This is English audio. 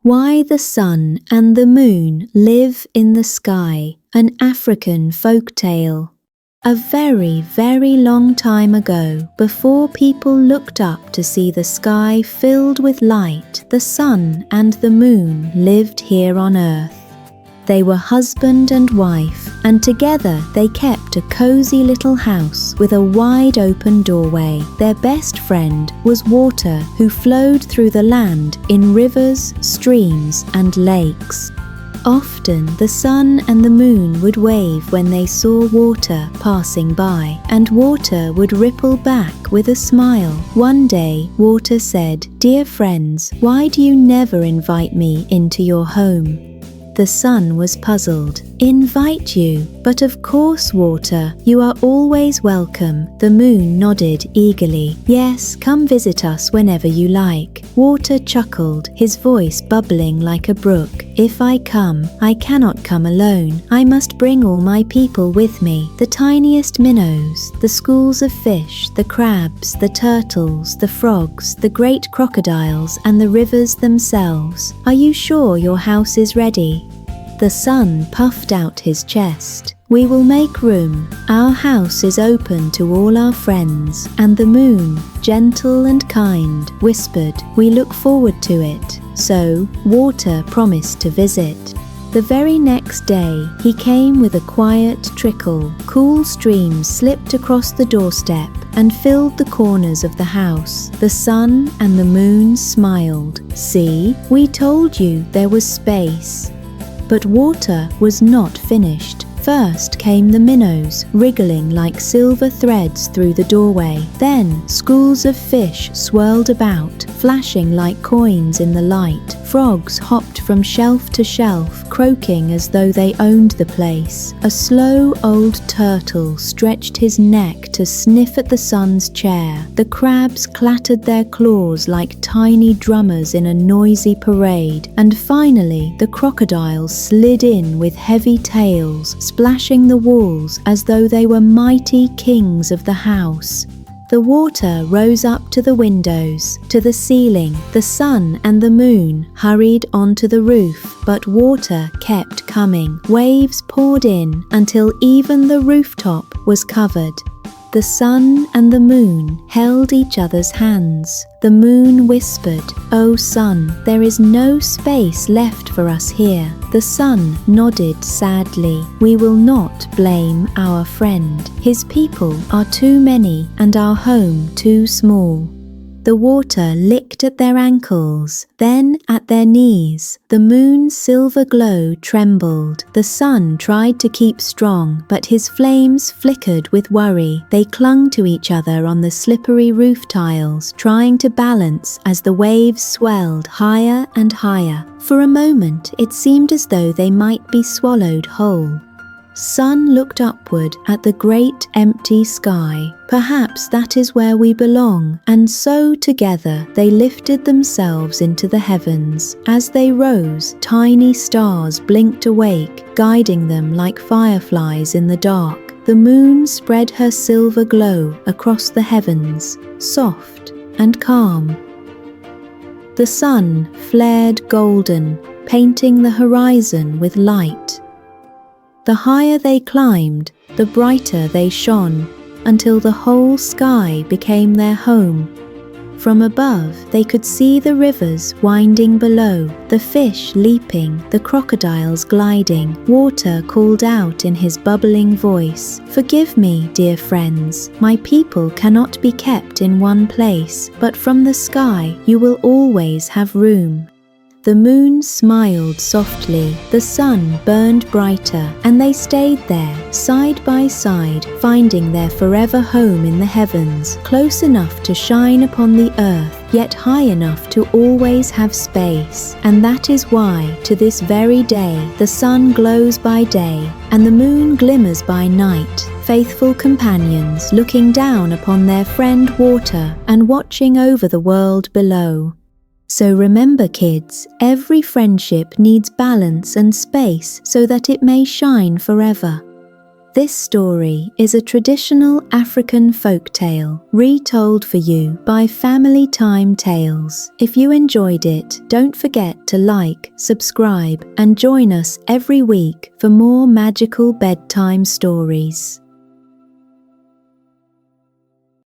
Why the Sun and the Moon Live in the Sky, an African folktale. A very, very long time ago, before people looked up to see the sky filled with light, the sun and the moon lived here on earth. They were husband and wife, and together they kept a cozy little house with a wide open doorway. Their best friend was water, who flowed through the land in rivers, streams, and lakes. Often the sun and the moon would wave when they saw water passing by, and water would ripple back with a smile. One day, water said, "Dear friends, why do you never invite me into your home?" The sun was puzzled. "Invite you? But of course, water, you are always welcome." The moon nodded eagerly. "Yes, come visit us whenever you like." Water chuckled, his voice bubbling like a brook. "If I come, I cannot come alone. I must bring all my people with me. The tiniest minnows, the schools of fish, the crabs, the turtles, the frogs, the great crocodiles, and the rivers themselves. Are you sure your house is ready?" The sun puffed out his chest. "We will make room. Our house is open to all our friends." And the moon, gentle and kind, whispered, "We look forward to it." So, water promised to visit. The very next day, he came with a quiet trickle. Cool streams slipped across the doorstep and filled the corners of the house. The sun and the moon smiled. "See, we told you there was space." But water was not finished. First came the minnows, wriggling like silver threads through the doorway. Then schools of fish swirled about, flashing like coins in the light. Frogs hopped from shelf to shelf, croaking as though they owned the place. A slow old turtle stretched his neck to sniff at the sun's chair. The crabs clattered their claws like tiny drummers in a noisy parade. And finally, the crocodiles slid in with heavy tails, splashing the walls as though they were mighty kings of the house. The water rose up to the windows, to the ceiling. The sun and the moon hurried onto the roof, but water kept coming. Waves poured in until even the rooftop was covered. The sun and the moon held each other's hands. The moon whispered, "Oh sun, there is no space left for us here." The sun nodded sadly. "We will not blame our friend. His people are too many and our home too small." The water licked at their ankles, then at their knees. The moon's silver glow trembled. The sun tried to keep strong, but his flames flickered with worry. They clung to each other on the slippery roof tiles, trying to balance as the waves swelled higher and higher. For a moment, it seemed as though they might be swallowed whole. Sun looked upward at the great empty sky. "Perhaps that is where we belong." And so together they lifted themselves into the heavens. As they rose, tiny stars blinked awake, guiding them like fireflies in the dark. The moon spread her silver glow across the heavens, soft and calm. The sun flared golden, painting the horizon with light. The higher they climbed, the brighter they shone, until the whole sky became their home. From above, they could see the rivers winding below, the fish leaping, the crocodiles gliding. Water called out in his bubbling voice, "Forgive me, dear friends. My people cannot be kept in one place, but from the sky you will always have room." The moon smiled softly, the sun burned brighter, and they stayed there, side by side, finding their forever home in the heavens, close enough to shine upon the earth, yet high enough to always have space. And that is why, to this very day, the sun glows by day, and the moon glimmers by night, faithful companions looking down upon their friend water and watching over the world below. So remember, kids, every friendship needs balance and space so that it may shine forever. This story is a traditional African folktale retold for you by Family Time Tales. If you enjoyed it, don't forget to like, subscribe, and join us every week for more magical bedtime stories.